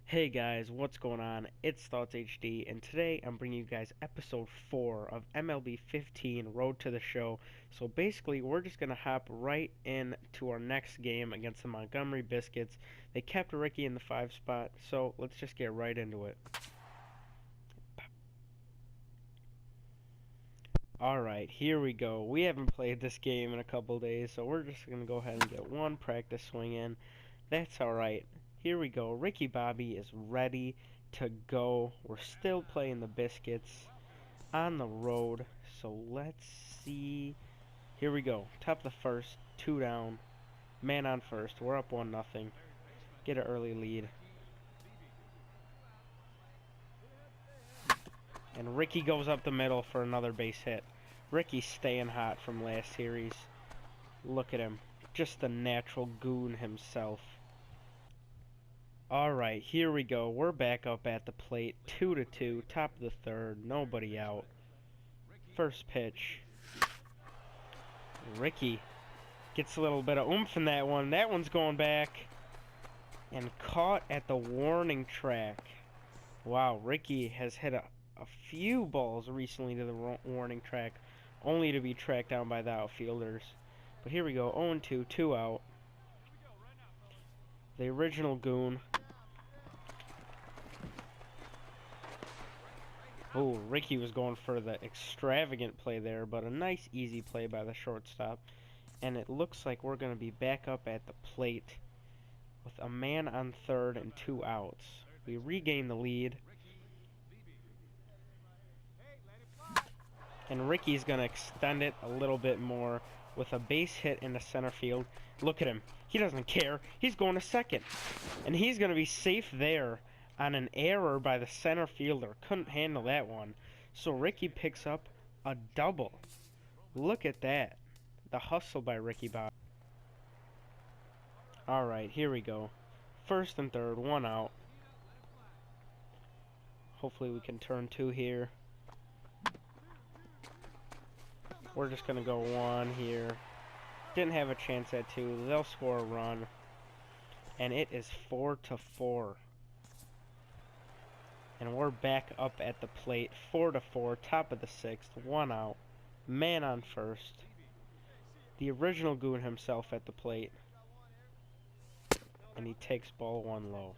Hey guys, what's going on? It's Thoughts HD, and today I'm bringing you guys episode 4 of MLB 15 Road to the Show. So basically, we're just going to hop right into our next game against the Montgomery Biscuits. They kept Ricky in the 5 spot, so let's just get right into it. Alright, here we go. We haven't played this game in a couple days, so we're just going to go ahead and get one practice swing in. That's alright. Here we go. Ricky Bobby is ready to go. We're still playing the Biscuits on the road. So let's see. Here we go. Top of the first. 2 down. Man on first. We're up 1-0. Get an early lead. And Ricky goes up the middle for another base hit. Ricky's staying hot from last series. Look at him. Just the natural goon himself. Alright, here we go. We're back up at the plate. 2-2, top of the third, nobody out. First pitch. Ricky gets a little bit of oomph in that one. That one's going back. And caught at the warning track. Wow, Ricky has hit a few balls recently to the warning track, only to be tracked down by the outfielders. But here we go, 0-2, 2 out. The original goon. Oh, Ricky was going for the extravagant play there, but a nice easy play by the shortstop. And it looks like we're going to be back up at the plate with a man on third and 2 outs. We regain the lead. And Ricky's going to extend it a little bit more with a base hit into center field. Look at him. He doesn't care. He's going to second. And he's going to be safe there on an error by the center fielder. Couldn't handle that one. So Ricky picks up a double. Look at that. The hustle by Ricky Bob. Alright, here we go. First and third, 1 out. Hopefully we can turn 2 here. We're just going to go 1 here. Didn't have a chance at 2. They'll score a run. And it is 4-4. And we're back up at the plate. 4-4. Top of the 6th. 1 out. Man on first. The original goon himself at the plate. And he takes ball 1 low.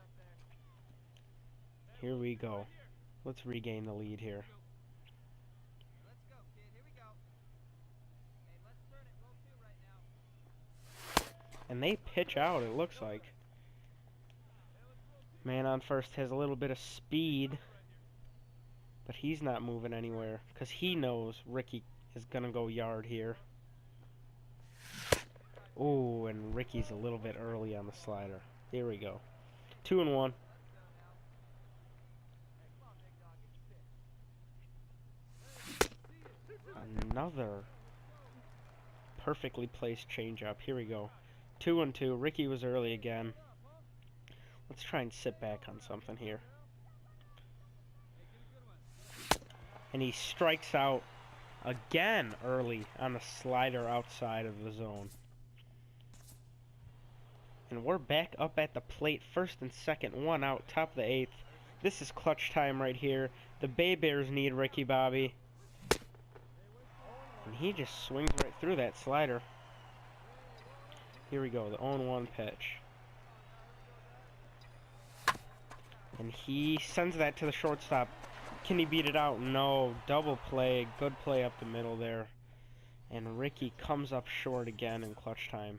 Here we go. Let's regain the lead here. And they pitch out, it looks like. Man on first has a little bit of speed, but he's not moving anywhere because he knows Ricky is going to go yard here. Oh, and Ricky's a little bit early on the slider. Here we go. 2-1. Another perfectly placed changeup. Here we go. 2-2. Ricky was early again. Let's try and sit back on something here. And he strikes out again early on a slider outside of the zone. And we're back up at the plate. First and second, 1 out, top of the 8th. This is clutch time right here. The Bay Bears need Ricky Bobby. And he just swings right through that slider. Here we go, the 0-1 pitch. And he sends that to the shortstop. Can he beat it out? No. Double play. Good play up the middle there. And Ricky comes up short again in clutch time.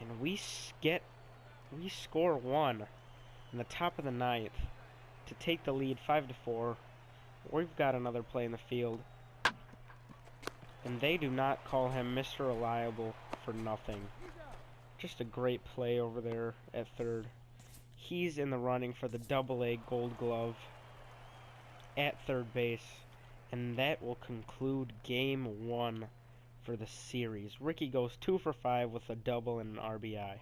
And we score 1 in the top of the 9th to take the lead 5-4. We've got another play in the field. And they do not call him Mr. Reliable for nothing. Just a great play over there at third. He's in the running for the Double-A Gold Glove at third base. And that will conclude Game 1 for the series. Ricky goes 2 for 5 with a double and an RBI.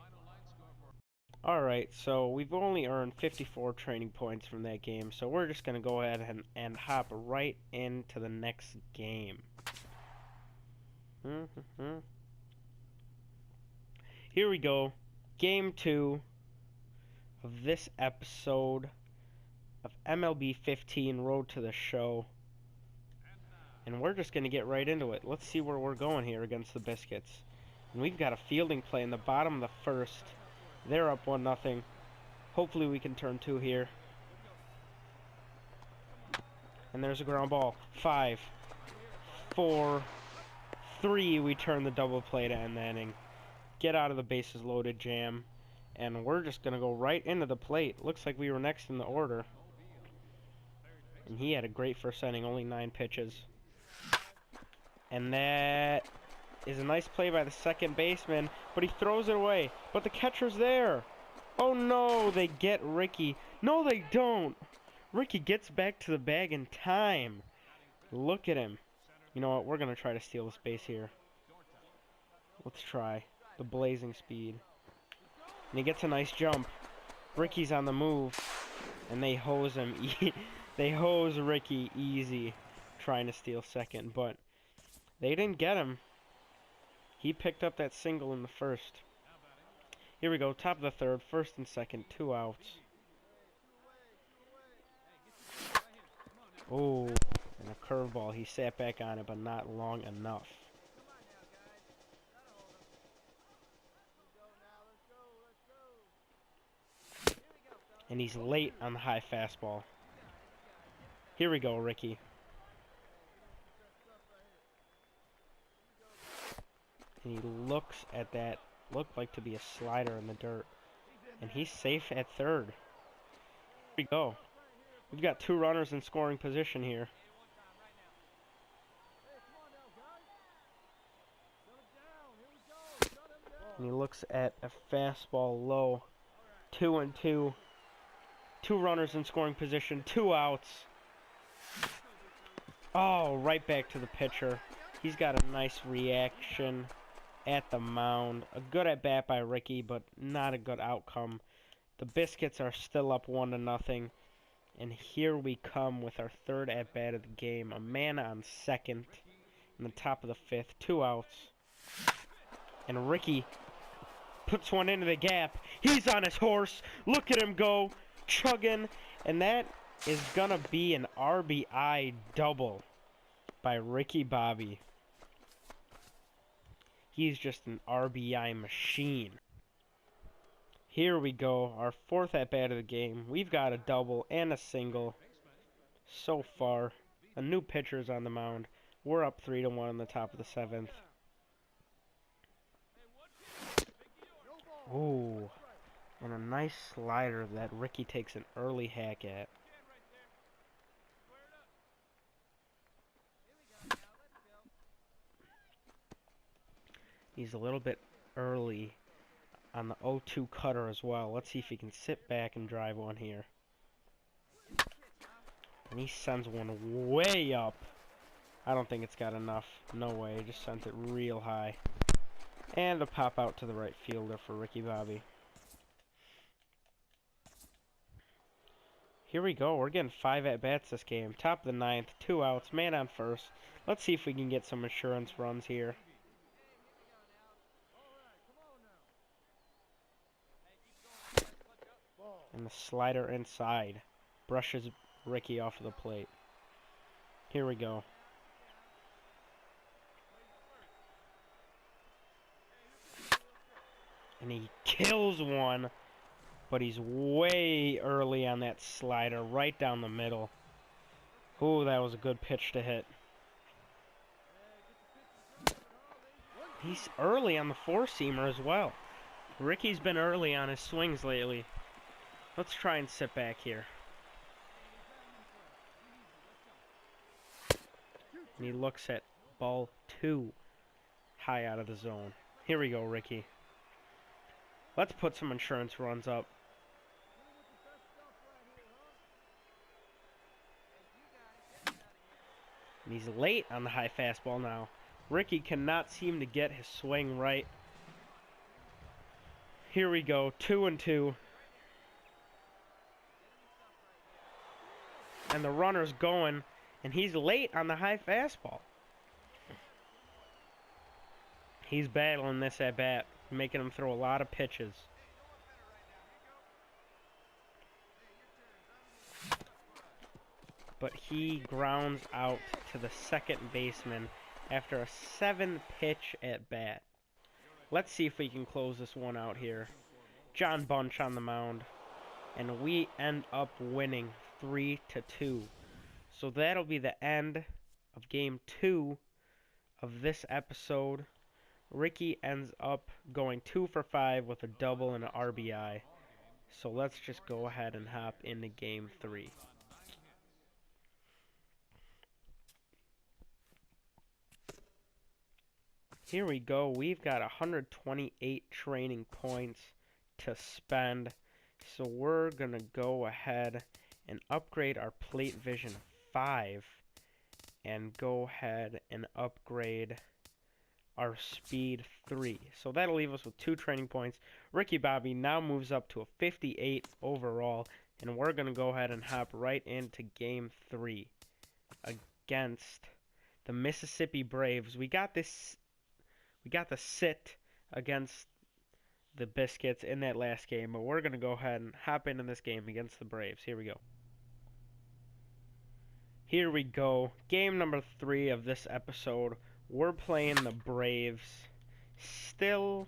Alright, so we've only earned 54 training points from that game. So we're just going to go ahead and hop right into the next game. Here we go. Game 2. of this episode of MLB 15 Road to the Show. And we're just going to get right into it. Let's see where we're going here against the Biscuits. And we've got a fielding play in the bottom of the first. They're up 1-0. Hopefully we can turn 2 here. And there's a ground ball. 5, 4, 3. We turn the double play to end the inning. Get out of the bases loaded jam. And we're just going to go right into the plate. Looks like we were next in the order. And he had a great first inning, only 9 pitches. And that is a nice play by the second baseman, but he throws it away. But the catcher's there. Oh no, they get Ricky. No, they don't. Ricky gets back to the bag in time. Look at him. You know what, we're going to try to steal this base here. Let's try. The blazing speed. And he gets a nice jump. Ricky's on the move. And they hose him. They hose Ricky easy trying to steal second, but they didn't get him. He picked up that single in the first. Here we go, top of the third, first and second, 2 outs. Oh, and a curveball. He sat back on it, but not long enough. And he's late on the high fastball. Here we go, Ricky. And he looks at that, looked like to be a slider in the dirt. And he's safe at third. Here we go. We've got 2 runners in scoring position here. And he looks at a fastball low. 2-2. 2 runners in scoring position, 2 outs. Oh, right back to the pitcher. He's got a nice reaction at the mound. A good at bat by Ricky, but not a good outcome. The Biscuits are still up 1-0. And here we come with our third at bat of the game. A man on second in the top of the 5th, 2 outs. And Ricky puts one into the gap. He's on his horse. Look at him go, chugging. And that is gonna be an RBI double by Ricky Bobby. He's just an RBI machine. Here we go, our 4th at-bat of the game. We've got a double and a single so far. A new pitcher's on the mound. We're up 3-1 in the top of the 7th. Ooh, and a nice slider that Ricky takes an early hack at. He's a little bit early on the 0-2 cutter as well. Let's see if he can sit back and drive one here. And he sends one way up. I don't think it's got enough. No way. He just sent it real high. And a pop out to the right fielder for Ricky Bobby. Here we go. We're getting 5 at-bats this game. Top of the 9th. 2 outs. Man on first. Let's see if we can get some insurance runs here. And the slider inside brushes Ricky off of the plate. Here we go. And he kills one, but he's way early on that slider, right down the middle. Ooh, that was a good pitch to hit. He's early on the 4-seamer as well. Ricky's been early on his swings lately. Let's try and sit back here. And he looks at ball 2, high out of the zone. Here we go, Ricky. Let's put some insurance runs up. And he's late on the high fastball now. Ricky cannot seem to get his swing right. Here we go, 2-2. And the runner's going, and he's late on the high fastball. He's battling this at bat, making him throw a lot of pitches. but he grounds out to the second baseman after a 7-pitch at bat. Let's see if we can close this one out here. John Bunch on the mound, and we end up winning 3-2. So that'll be the end of Game 2 of this episode. Ricky ends up going 2 for 5 with a double and an RBI. So let's just go ahead and hop into Game 3. Here we go. We've got 128 training points to spend. So we're going to go ahead and upgrade our plate vision 5 and go ahead and upgrade our speed 3. So that'll leave us with 2 training points. Ricky Bobby now moves up to a 58 overall, and we're going to go ahead and hop right into Game 3 against the Mississippi Braves. We got the sit against the Biscuits in that last game, but we're going to go ahead and hop into this game against the Braves. Here we go. Here we go. Game number 3 of this episode. We're playing the Braves. Still...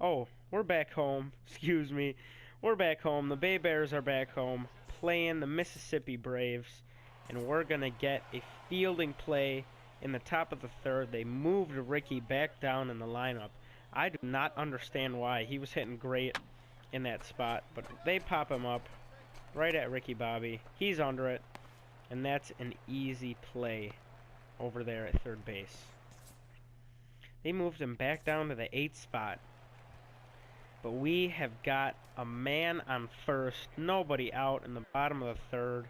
Oh, we're back home. Excuse me. We're back home. The Bay Bears are back home playing the Mississippi Braves. And we're going to get a fielding play in the top of the third. They moved Ricky back down in the lineup. I do not understand why. He was hitting great in that spot. But they pop him up right at Ricky Bobby. He's under it. And that's an easy play over there at third base. They moved him back down to the 8th spot. But we have got a man on first. Nobody out in the bottom of the third.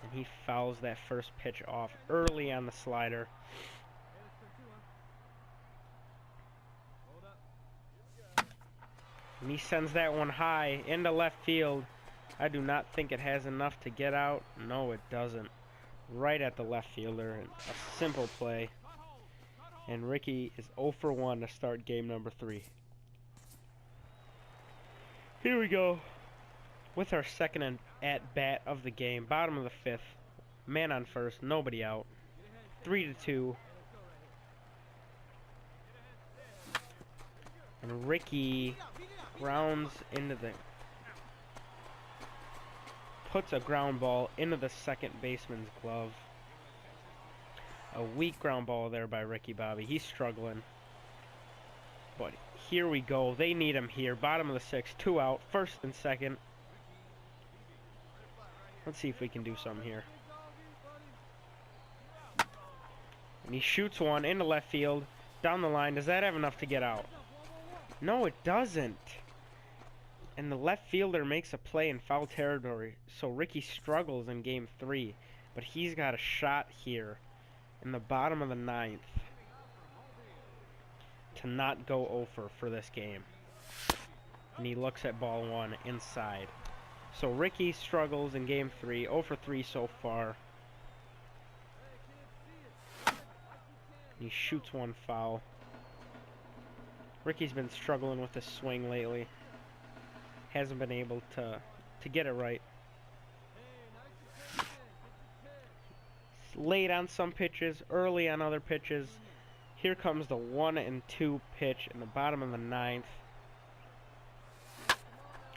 And he fouls that first pitch off early on the slider. And he sends that one high into left field. I do not think it has enough to get out. No, it doesn't. Right at the left fielder. A simple play. And Ricky is 0 for 1 to start game number 3. Here we go. With our second at-bat of the game. Bottom of the 5th. Man on first. Nobody out. 3-2. And Ricky grounds into the... puts a ground ball into the second baseman's glove. A weak ground ball there by Ricky Bobby. He's struggling. But here we go. They need him here. Bottom of the 6th. 2 out. First and second. Let's see if we can do something here. And he shoots one into left field. Down the line. Does that have enough to get out? No, it doesn't. And the left fielder makes a play in foul territory. So Ricky struggles in game 3. But he's got a shot here in the bottom of the 9th to not go over for this game. And he looks at ball 1 inside. So Ricky struggles in game 3. 0 for 3 so far. And he shoots one foul. Ricky's been struggling with his swing lately. Hasn't been able to get it right. Late on some pitches, early on other pitches. Here comes the 1-2 pitch in the bottom of the 9th.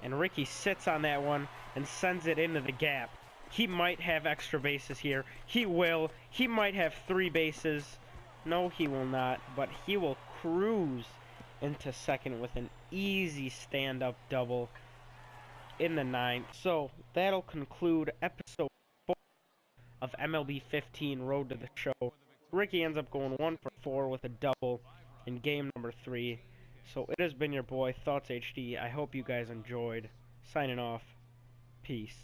And Ricky sits on that one and sends it into the gap. He might have extra bases here. He will. He might have 3 bases. No, he will not. But he will cruise into second with an easy stand-up double in the 9th. So that'll conclude episode 4 of MLB 15 Road to the Show. Ricky ends up going 1 for 4 with a double in game number 3. So it has been your boy Thoughts HD. I hope you guys enjoyed. Signing off. Peace.